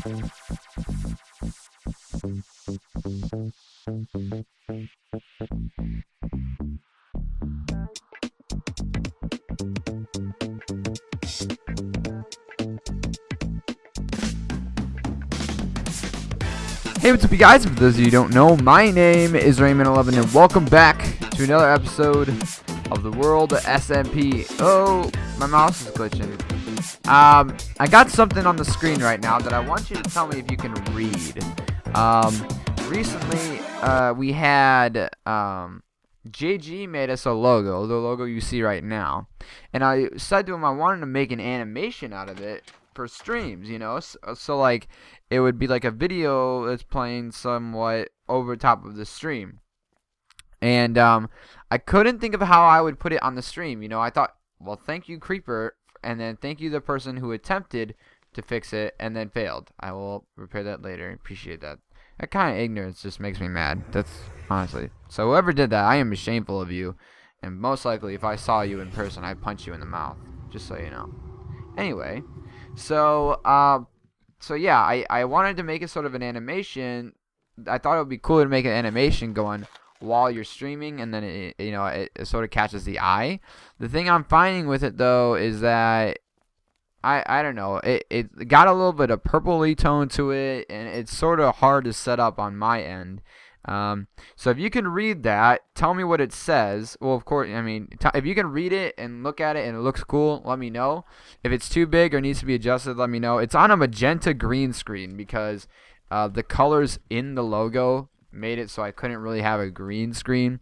Hey, what's up, you guys? For those of you who don't know, my name is Raine11, and welcome back to another episode of the World SMP. Oh, my mouse is glitching. I got something on the screen right now that I want you to tell me if you can read. Recently, we had JG made us a logo, the logo you see right now, and I said to him I wanted to make an animation out of it for streams, you know, so like it would be like a video that's playing somewhat over top of the stream. And I couldn't think of how I would put it on the stream. You know, I thought, well, thank you, Creeper, and then thank you, the person who attempted to fix it and then failed. I will repair that later. Appreciate that. That kind of ignorance just makes me mad. That's honestly. So whoever did that, I am shameful of you. And most likely, if I saw you in person, I'd punch you in the mouth. Just so you know. Anyway, so yeah, I wanted to make it sort of an animation. I thought it would be cool to make an animation going while you're streaming, and then it sort of catches the eye. The thing I'm finding with it though is that I don't know, it got a little bit of purpley tone to it, and it's sort of hard to set up on my end. So if you can read that, tell me what it says. Well, of course, I mean, if you can read it and look at it and it looks cool, let me know. If it's too big or needs to be adjusted, let me know. It's on a magenta green screen because the colors in the logo made it so I couldn't really have a green screen,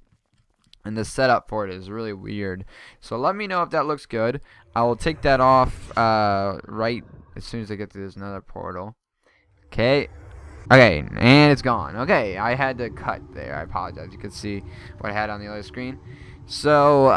and the setup for it is really weird. So let me know if that looks good. I will take that off right as soon as I get to this nether portal. Okay, and it's gone. Okay, I had to cut there. I apologize. You could see what I had on the other screen. So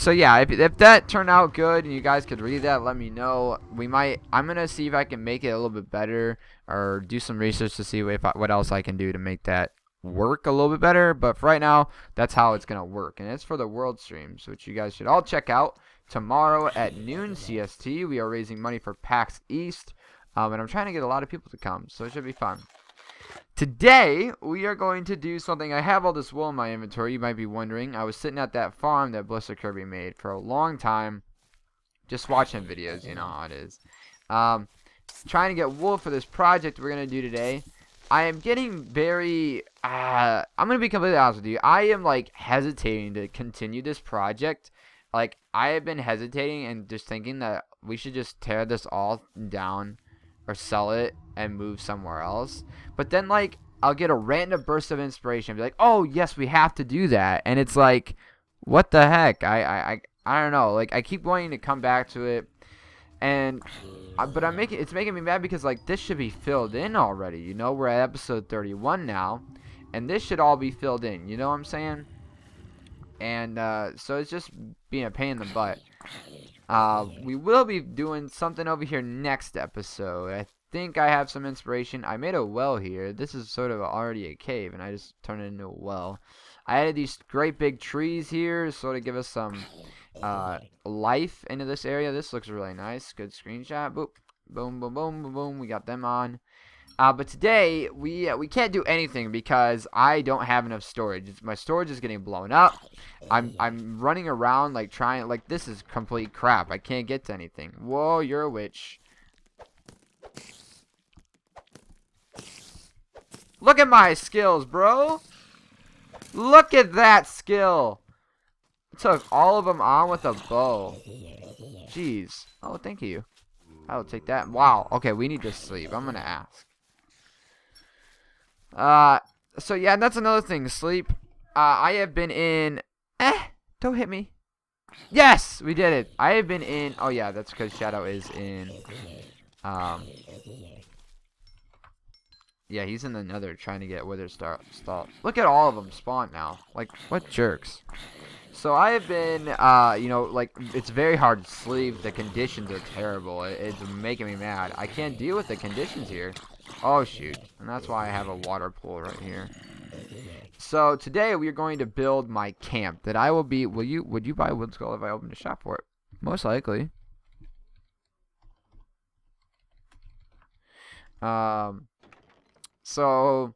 yeah, if that turned out good and you guys could read that, let me know. I'm gonna see if I can make it a little bit better or do some research to see what else I can do to make that work a little bit better. But for right now, that's how it's gonna work, and it's for the world streams, which you guys should all check out tomorrow at noon CST. We are raising money for PAX East, and I'm trying to get a lot of people to come, so it should be fun. Today, we are going to do something. I have all this wool in my inventory. You might be wondering. I was sitting at that farm that Blister Kirby made for a long time, just watching videos. You know how it is. Trying to get wool for this project we're going to do today. I am getting very... I'm going to be completely honest with you. I am, like, hesitating to continue this project. Like, I have been hesitating and just thinking that we should just tear this all down or sell it and move somewhere else. But then, like, I'll get a random burst of inspiration and be like, oh yes, we have to do that. And it's like, what the heck? I don't know. Like, I keep wanting to come back to it, and but it's making me mad because, like, this should be filled in already. You know, we're at episode 31 now, and this should all be filled in. You know what I'm saying? And so it's just being a pain in the butt. We will be doing something over here next episode. I think I have some inspiration. I made a well here. This is sort of already a cave, and I just turned it into a well. I added these great big trees here to sort of give us some life into this area. This looks really nice. Good screenshot. Boop. Boom, boom, boom, boom, boom. We got them on. But today, we can't do anything because I don't have enough storage. My storage is getting blown up. I'm running around like trying, like, this is complete crap. I can't get to anything. Whoa, you're a witch. Look at my skills, bro. Look at that skill. I took all of them on with a bow. Jeez. Oh, thank you. I will take that. Wow. Okay, we need to sleep. I'm gonna ask. So yeah, that's another thing. Sleep. I have been in. Don't hit me. Yes, we did it. I have been in. Oh yeah, that's because Shadow is in. Yeah, he's in the nether trying to get wither stall. Look at all of them spawn now. Like, what jerks. So I have been, you know, like, it's very hard to sleep. The conditions are terrible. It's making me mad. I can't deal with the conditions here. Oh, shoot. And that's why I have a water pool right here. So today we are going to build my camp that I will be. Would you buy wood skull if I opened a shop for it? Most likely. Um, so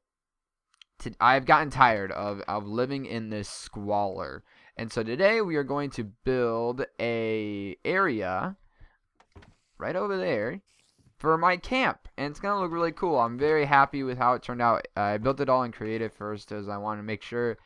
I've gotten tired of living in this squalor. And so today we are going to build a area right over there for my camp, and it's gonna look really cool. I'm very happy with how it turned out. I built it all in creative first, as I wanted to make sure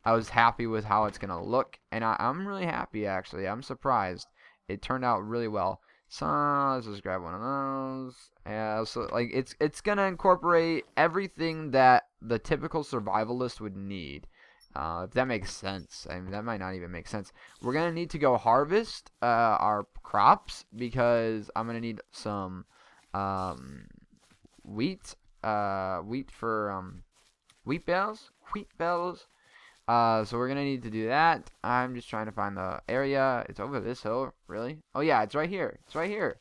I was happy with how it's gonna look, and I'm really happy actually. I'm surprised. It turned out really well. So let's just grab one of those. Yeah, so like it's gonna incorporate everything that the typical survivalist would need. If that makes sense. I mean, that might not even make sense. We're gonna need to go harvest our crops because I'm gonna need some um, wheat, wheat for wheat bales, so we're gonna need to do that. I'm just trying to find the area. It's over this hill, really? Oh yeah, it's right here. It's right here.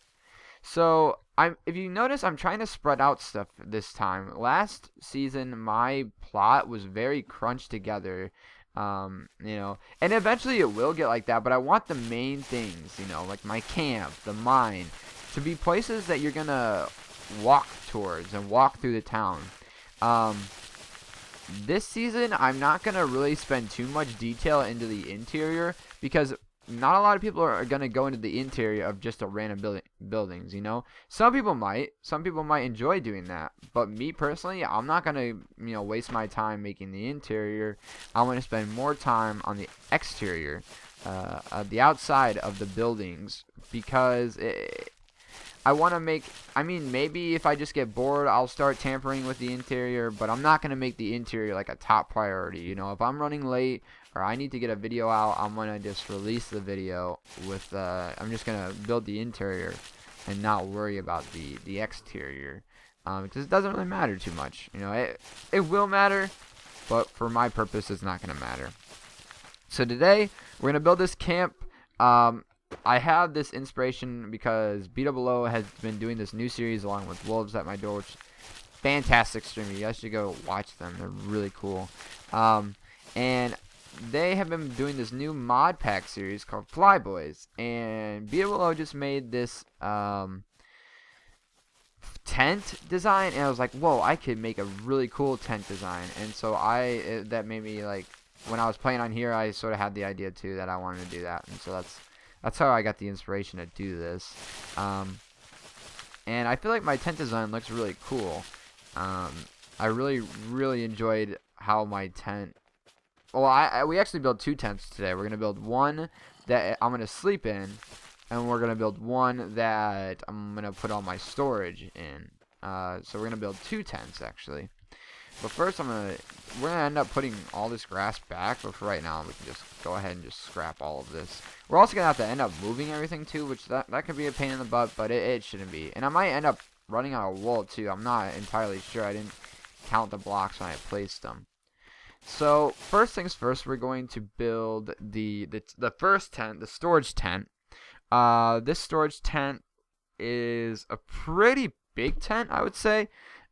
So if you notice, I'm trying to spread out stuff this time. Last season, my plot was very crunched together. And eventually it will get like that. But I want the main things, like my camp, the mine, to be places that you're gonna walk towards and walk through the town. This season, I'm not going to really spend too much detail into the interior because not a lot of people are going to go into the interior of just a random buildings, Some people might. Some people might enjoy doing that. But me personally, I'm not going to, waste my time making the interior. I want to spend more time on the exterior, the outside of the buildings because I want to maybe if I just get bored, I'll start tampering with the interior, but I'm not going to make the interior like a top priority. If I'm running late or I need to get a video out, I'm going to just release the video with, I'm just going to build the interior and not worry about the exterior, because it doesn't really matter too much. It will matter, but for my purpose, it's not going to matter. So today, we're going to build this camp. I have this inspiration because Beat Below has been doing this new series along with Wolves at My Door, which is fantastic streamer. You guys should go watch them. They're really cool. And they have been doing this new mod pack series called Flyboys. And Beat Below just made this tent design, and I was like, whoa, I could make a really cool tent design. And so that made me, like, when I was playing on here, I sort of had the idea too that I wanted to do that. And so that's how I got the inspiration to do this. And I feel like my tent design looks really cool. I really, really enjoyed how my tent... Well, we actually built two tents today. We're going to build one that I'm going to sleep in, and we're going to build one that I'm going to put all my storage in. So we're going to build two tents, actually. But first, we're gonna end up putting all this grass back. But for right now, we can just go ahead and just scrap all of this. We're also gonna have to end up moving everything too, which that could be a pain in the butt, but it shouldn't be. And I might end up running out of wool too. I'm not entirely sure. I didn't count the blocks when I placed them. So first things first, we're going to build the first tent, the storage tent. This storage tent is a pretty big tent, I would say.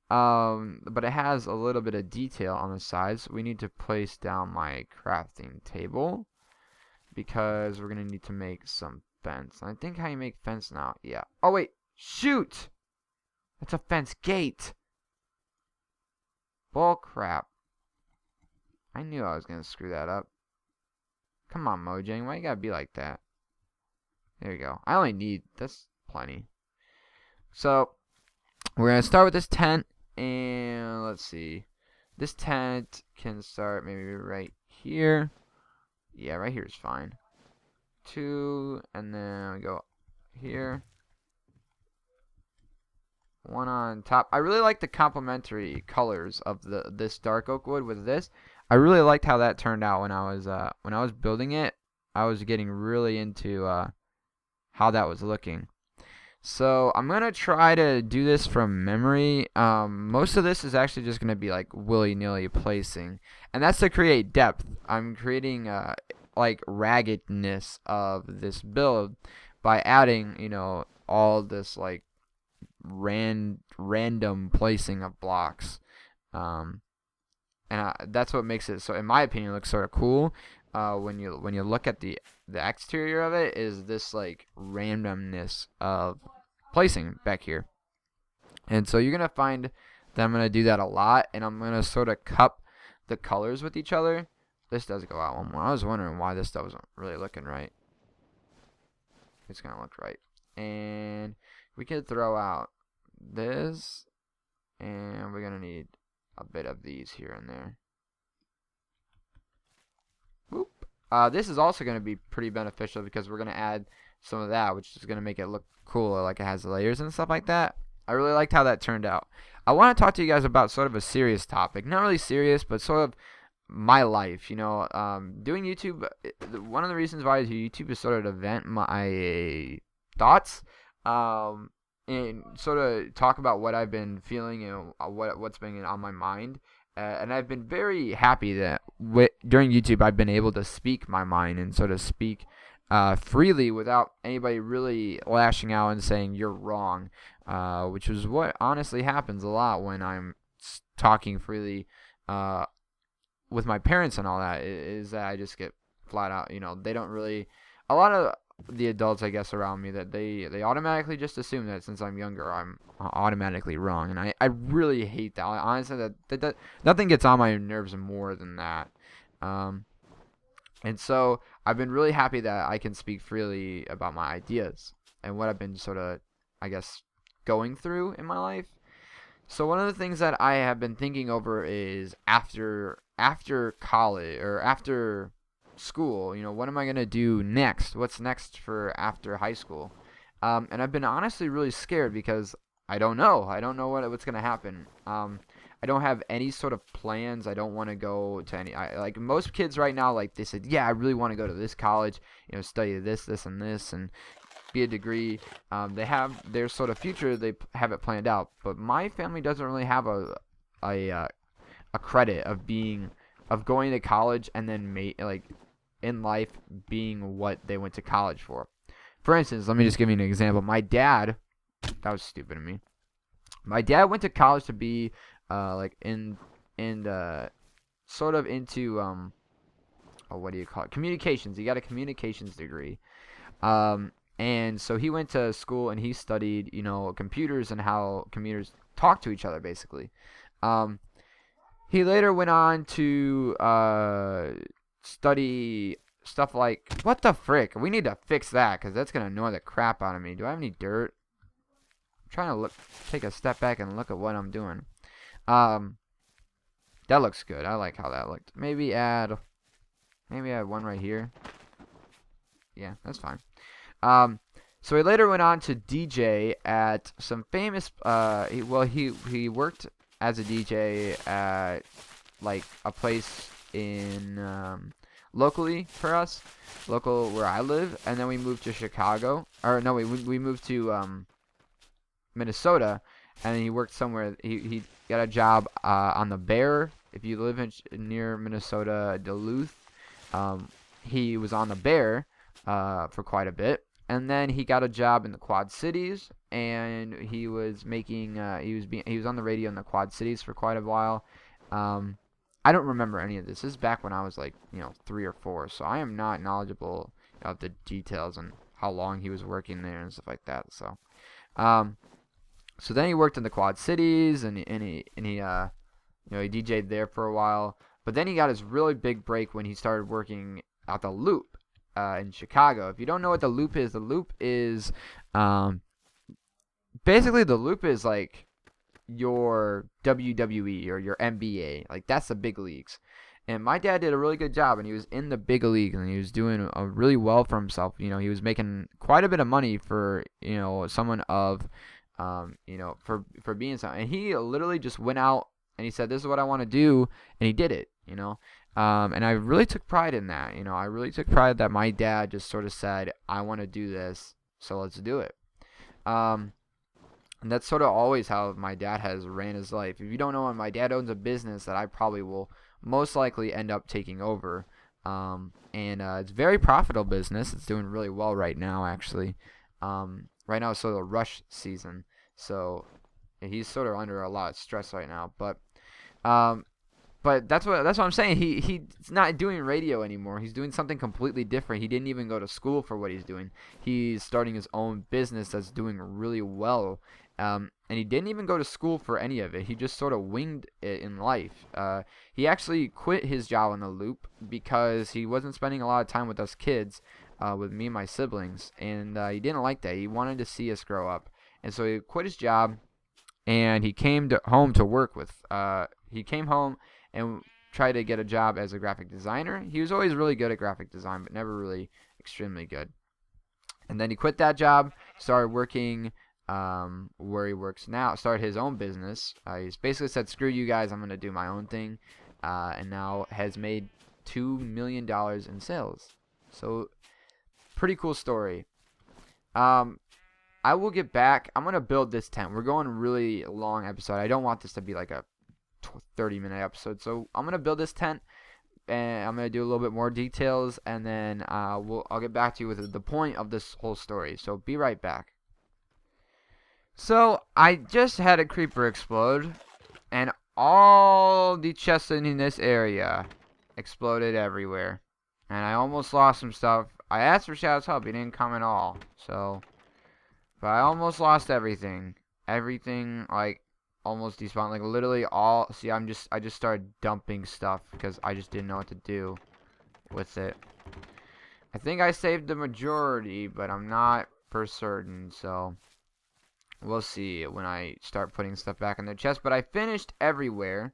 But it has a little bit of detail on the sides. We need to place down my crafting table because we're gonna need to make some fence. I think how you make fence now. Yeah. Oh wait, shoot! That's a fence gate. Bull crap. I knew I was gonna screw that up. Come on, Mojang, why you gotta be like that? There you go. That's plenty. So we're gonna start with this tent. And let's see. This tent can start maybe right here. Yeah, right here is fine. 2, and then we go here. 1 on top. I really like the complementary colors of this dark oak wood with this. I really liked how that turned out when I was building it. I was getting really into how that was looking. So I'm going to try to do this from memory. Most of this is actually just going to be like willy-nilly placing. And that's to create depth. I'm creating like raggedness of this build by adding, all this like random placing of blocks. And that's what makes it, so in my opinion, look sort of cool. When you look at the exterior of it, is this like randomness of placing back here. And so you're going to find that I'm going to do that a lot, and I'm going to sort of cup the colors with each other. This does go out one more. I was wondering why this stuff wasn't really looking right. It's going to look right. And we could throw out this, and we're going to need a bit of these here and there. Whoop. This is also going to be pretty beneficial because we're going to add some of that, which is going to make it look cooler, like it has layers and stuff like that. I really liked how that turned out. I want to talk to you guys about sort of a serious topic. Not really serious, but sort of my life. Doing YouTube, one of the reasons why I do YouTube is sort of to vent my thoughts, and sort of talk about what I've been feeling and what's been on my mind. And I've been very happy that during YouTube I've been able to speak my mind and sort of speak freely without anybody really lashing out and saying you're wrong, which is what honestly happens a lot when I'm talking freely with my parents and all that, is that I just get flat out, they don't really, a lot of the adults, I guess, around me, that they automatically just assume that since I'm younger, I'm automatically wrong, and I really hate that. Honestly, that nothing gets on my nerves more than that. And so I've been really happy that I can speak freely about my ideas and what I've been sort of, I guess, going through in my life. So one of the things that I have been thinking over is after college or after school, what am I going to do next? What's next for after high school? And I've been honestly really scared because I don't know. I don't know what's going to happen. I don't have any sort of plans. I don't want to go to any, like most kids right now, like they said, yeah, I really want to go to this college, study this, and this, and be a degree. They have their sort of future. They have it planned out. But my family doesn't really have a credit of going to college and then in life being what they went to college for. For instance, let me just give you an example. My dad, that was stupid of me. My dad went to college to be sort of into what do you call it? Communications. He got a communications degree. And so he went to school and he studied, computers and how computers talk to each other, basically. He later went on to study stuff like, what the frick? We need to fix that because that's going to annoy the crap out of me. Do I have any dirt? I'm trying to take a step back and look at what I'm doing. That looks good. I like how that looked. Maybe add one right here. Yeah, that's fine. So he later went on to DJ at some famous, he worked as a DJ at like a place in locally for us, local where I live, and then we moved to Chicago. Or no, we moved to Minnesota, and he worked somewhere. He got a job on the Bear. If you live near Minnesota, Duluth, he was on the Bear for quite a bit. And then he got a job in the Quad Cities, and he was making he was on the radio in the Quad Cities for quite a while. I don't remember any of this. This is back when I was 3 or 4, so I am not knowledgeable of the details and how long he was working there and stuff like that. So, so then he worked in the Quad Cities, and he DJ'd there for a while. But then he got his really big break when he started working at the Loop. In Chicago. If you don't know what the Loop is basically the Loop is like your WWE or your NBA. Like that's the big leagues. And my dad did a really good job, and he was in the big leagues, and he was doing really well for himself. He was making quite a bit of money for someone of for being something. And he literally just went out and he said, "This is what I want to do," and he did it. And I really took pride in that. I really took pride that my dad just sort of said, I want to do this, so let's do it. And that's sort of always how my dad has ran his life. If you don't know, my dad owns a business that I probably will most likely end up taking over. And it's a very profitable business. It's doing really well right now, actually. Right now it's sort of a rush season. So he's sort of under a lot of stress right now. But that's what I'm saying. He's not doing radio anymore. He's doing something completely different. He didn't even go to school for what he's doing. He's starting his own business that's doing really well. And he didn't even go to school for any of it. He just sort of winged it in life. He actually quit his job on the loop because he wasn't spending a lot of time with us kids, with me and my siblings, and he didn't like that. He wanted to see us grow up, and so he quit his job, and he came home to work with. He came home and tried to get a job as a graphic designer. He was always really good at graphic design, but never really extremely good. And then he quit that job, started working where he works now, started his own business. He's basically said, screw you guys, I'm going to do my own thing, and now has made $2 million in sales. So, pretty cool story. I will get back. I'm going to build this tent. We're going really long episode. I don't want this to be like a 30-minute episode. So, I'm going to build this tent, and I'm going to do a little bit more details, and then I'll get back to you with the point of this whole story. So, be right back. So, I just had a creeper explode, and all the chests in this area exploded everywhere. And I almost lost some stuff. I asked for Shadow's help, he didn't come at all. So, but I almost lost everything. Everything, like, almost despawned. Like, literally all, see, I just started dumping stuff because I just didn't know what to do with it. I think I saved the majority, but I'm not for certain, so we'll see when I start putting stuff back in the chest. But I finished everywhere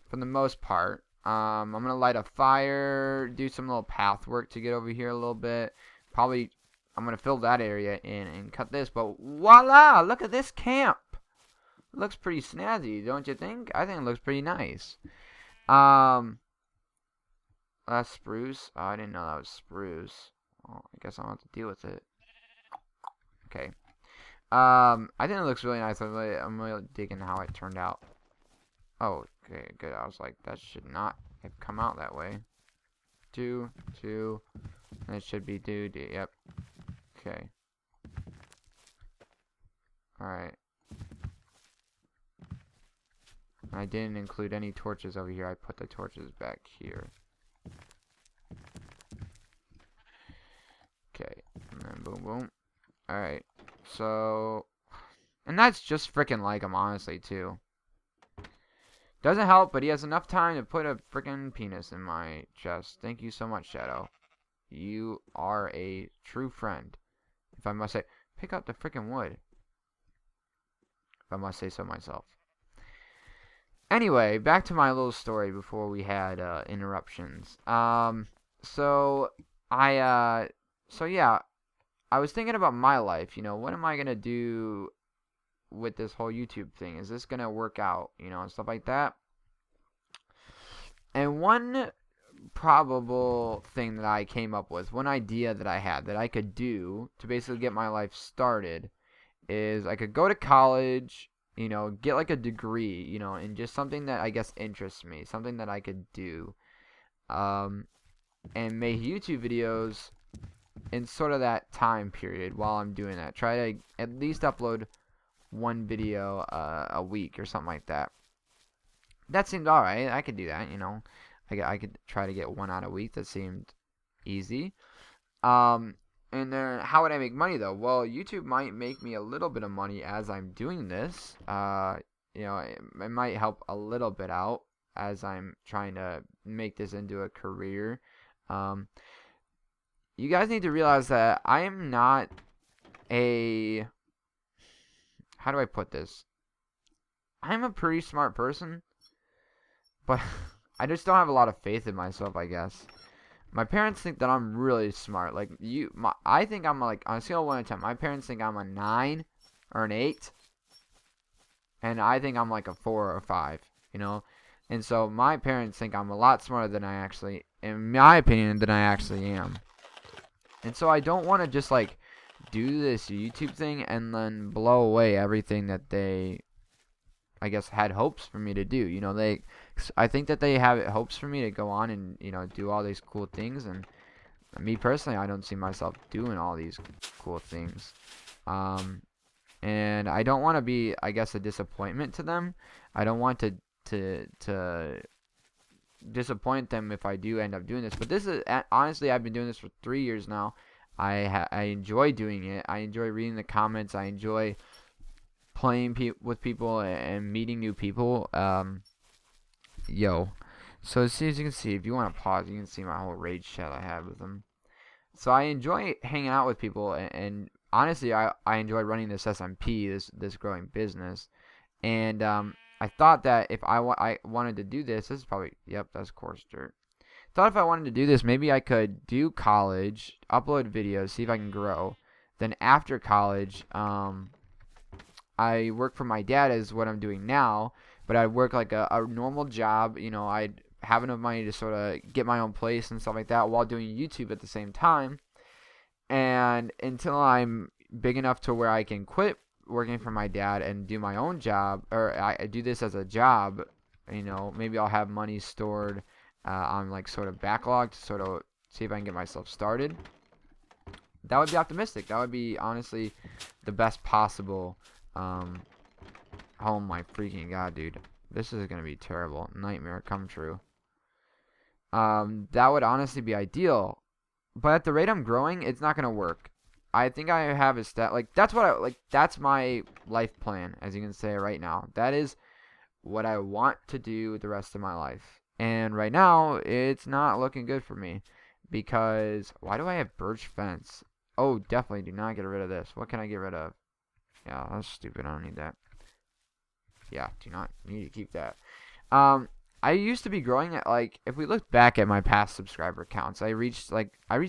for the most part. I'm going to light a fire, do some little path work to get over here a little bit. Probably, I'm going to fill that area in and cut this. But voila, look at this camp. It looks pretty snazzy, don't you think? I think it looks pretty nice. That's spruce. Oh, I didn't know that was spruce. Well, I guess I'll have to deal with it. Okay. I think it looks really nice. I'm really digging how it turned out. Oh, okay, good. I was like, that should not have come out that way. 2, 2, and it should be 2, D. Yep. Okay. Alright. I didn't include any torches over here. I put the torches back here. Okay. And then boom, boom. Alright. So, and that's just freaking like him, honestly, too. Doesn't help, but he has enough time to put a freaking penis in my chest. Thank you so much, Shadow. You are a true friend. If I must say, pick up the freaking wood. If I must say so myself. Anyway, back to my little story before we had interruptions. So yeah, I was thinking about my life. You know, what am I gonna do with this whole YouTube thing? Is this gonna work out? You know, and stuff like that. And one probable thing that I came up with, one idea that I had that I could do to basically get my life started, is I could go to college, you know, get like a degree, you know, in just something that I guess interests me, something that I could do, and make YouTube videos in sort of that time period while I'm doing that. Try to at least upload one video a week or something like that. That seemed alright. I could do that, you know. I could try to get one out a week. That seemed easy. And then how would I make money though? Well, YouTube might make me a little bit of money as I'm doing this. You know, it might help a little bit out as I'm trying to make this into a career. You guys need to realize that I am not a, how do I put this? I'm a pretty smart person, but I just don't have a lot of faith in myself, I guess. My parents think that I'm really smart. Like, I think I'm like, on a scale of 1 to 10, my parents think I'm a 9 or an 8. And I think I'm like a 4 or 5, you know? And so my parents think I'm a lot smarter than I actually, in my opinion, than I actually am. And so I don't want to just like do this YouTube thing and then blow away everything that they, I guess, had hopes for me to do. You know, I think that they have hopes for me to go on and, you know, do all these cool things. And me personally, I don't see myself doing all these cool things. And I don't want to be, I guess, a disappointment to them. I don't want to disappoint them if I do end up doing this. But this is, honestly, I've been doing this for 3 years now. I enjoy doing it. I enjoy reading the comments. I enjoy playing with people and meeting new people. Yo. So as you can see, if you want to pause, you can see my whole rage chat I had with them. So I enjoy hanging out with people, and honestly, I enjoy running this SMP, this growing business. And I thought that if I wanted to do this is probably, yep, that's coarse dirt. Thought if I wanted to do this, maybe I could do college, upload videos, see if I can grow. Then after college, I work for my dad is what I'm doing now, but I'd work like a normal job. You know, I'd have enough money to sort of get my own place and stuff like that while doing YouTube at the same time. And until I'm big enough to where I can quit working for my dad and do my own job, or I do this as a job, you know, maybe I'll have money stored on like sort of backlog to sort of see if I can get myself started. That would be optimistic. That would be honestly the best possible. Oh my freaking god, dude. This is gonna be terrible. Nightmare come true. That would honestly be ideal. But at the rate I'm growing, it's not gonna work. I think I have a stat like that's my life plan, as you can say right now. That is what I want to do the rest of my life. And right now, it's not looking good for me. Because why do I have birch fence? Oh, definitely do not get rid of this. What can I get rid of? Yeah, that's stupid. I don't need that. Yeah, do not need to keep that. I used to be growing at like, if we look back at my past subscriber counts, I reached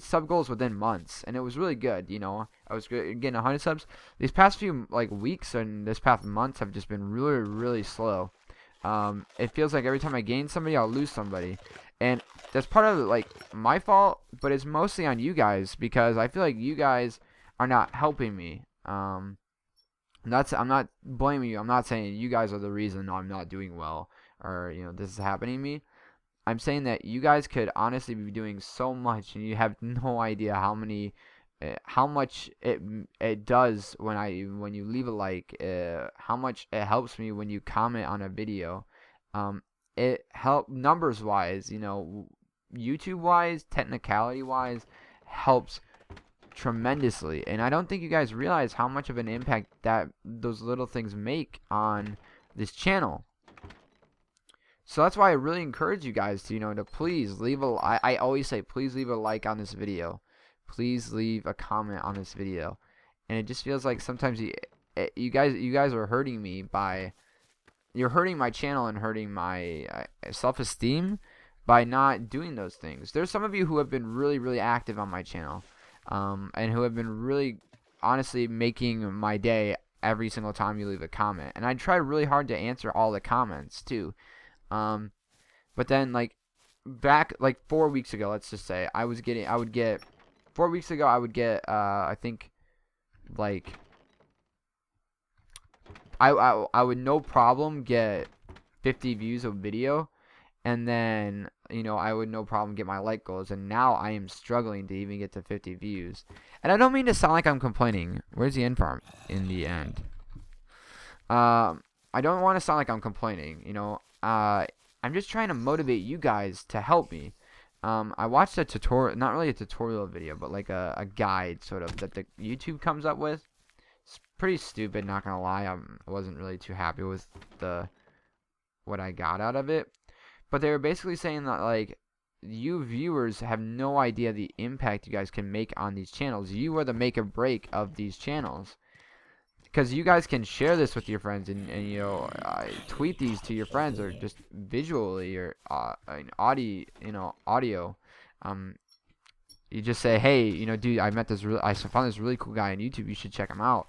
sub goals within months, and it was really good. You know, I was getting 100 subs. These past few like weeks and this past months have just been really, really slow. It feels like every time I gain somebody, I'll lose somebody, and that's part of like my fault, but it's mostly on you guys because I feel like you guys are not helping me. I'm not blaming you. I'm not saying you guys are the reason I'm not doing well or, you know, this is happening to me. I'm saying that you guys could honestly be doing so much, and you have no idea how much it does when you leave a like, how much it helps me when you comment on a video. It help numbers wise, you know, YouTube wise, technicality wise, helps tremendously, and I don't think you guys realize how much of an impact that those little things make on this channel. So that's why I really encourage you guys to, you know, to please leave a I always say please leave a like on this video, please leave a comment on this video. And it just feels like sometimes you guys are hurting me by, you're hurting my channel and hurting my self-esteem by not doing those things. There's some of you who have been really, really active on my channel, and who have been really honestly making my day every single time you leave a comment, and I try really hard to answer all the comments too. But then like back like 4 weeks ago, let's just say, I would get 4 weeks ago I would get I think like I would no problem get 50 views of video, and then, you know, I would no problem get my like goals, and now I am struggling to even get to 50 views. And I don't mean to sound like I'm complaining. Where's the end farm? In the end. I don't want to sound like I'm complaining, you know. I'm just trying to motivate you guys to help me. I watched a tutorial, not really a tutorial video, but like a guide sort of that the YouTube comes up with. It's pretty stupid, not gonna lie. I wasn't really too happy with what I got out of it. But they were basically saying that like, you viewers have no idea the impact you guys can make on these channels. You are the make or break of these channels. Because you guys can share this with your friends and you know, tweet these to your friends, or just visually, or audio. You just say, hey, you know, dude, I found this really cool guy on YouTube. You should check him out.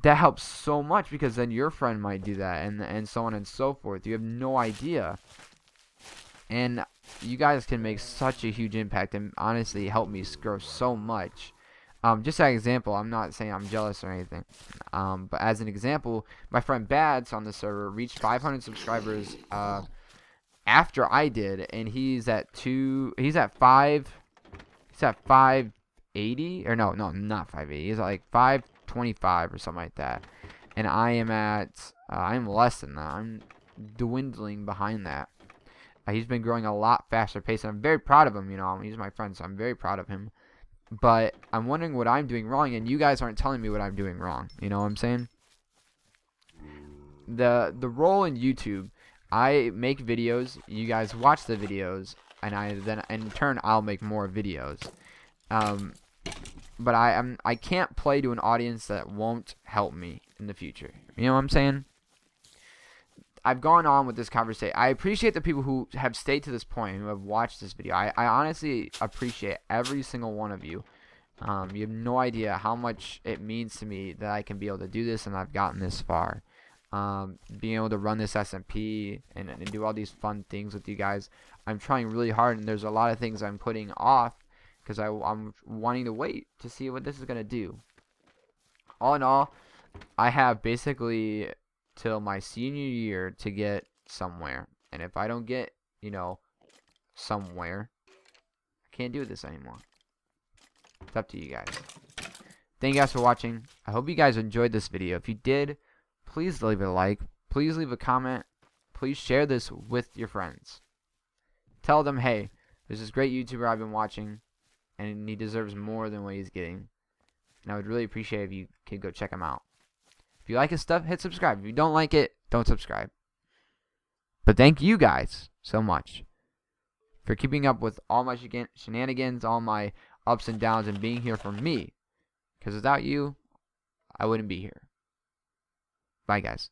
That helps so much, because then your friend might do that, and so on and so forth. You have no idea. And you guys can make such a huge impact and honestly help me grow so much. Just as an example, I'm not saying I'm jealous or anything. But as an example, my friend Bads on the server reached 500 subscribers after I did, and he's at 580, or no, not 580. He's at like 525 or something like that. And I am I'm less than that. I'm dwindling behind that. He's been growing a lot faster pace, and I'm very proud of him. You know, he's my friend, so I'm very proud of him. But I'm wondering what I'm doing wrong, and you guys aren't telling me what I'm doing wrong. You know what I'm saying? the role in YouTube, I make videos, you guys watch the videos, and then in turn I'll make more videos. But I can't play to an audience that won't help me in the future. You know what I'm saying? I've gone on with this conversation. I appreciate the people who have stayed to this point, who have watched this video. I honestly appreciate every single one of you. You have no idea how much it means to me that I can be able to do this and I've gotten this far. Being able to run this SMP and do all these fun things with you guys. I'm trying really hard, and there's a lot of things I'm putting off because I'm wanting to wait to see what this is going to do. All in all, I have basically till my senior year to get somewhere. And if I don't get, somewhere, I can't do this anymore. It's up to you guys. Thank you guys for watching. I hope you guys enjoyed this video. If you did, please leave a like. Please leave a comment. Please share this with your friends. Tell them, hey, there's this great YouTuber I've been watching, and he deserves more than what he's getting. And I would really appreciate if you could go check him out. If you like his stuff, hit subscribe. If you don't like it, don't subscribe. But thank you guys so much for keeping up with all my shenanigans, all my ups and downs, and being here for me. Because without you, I wouldn't be here. Bye, guys.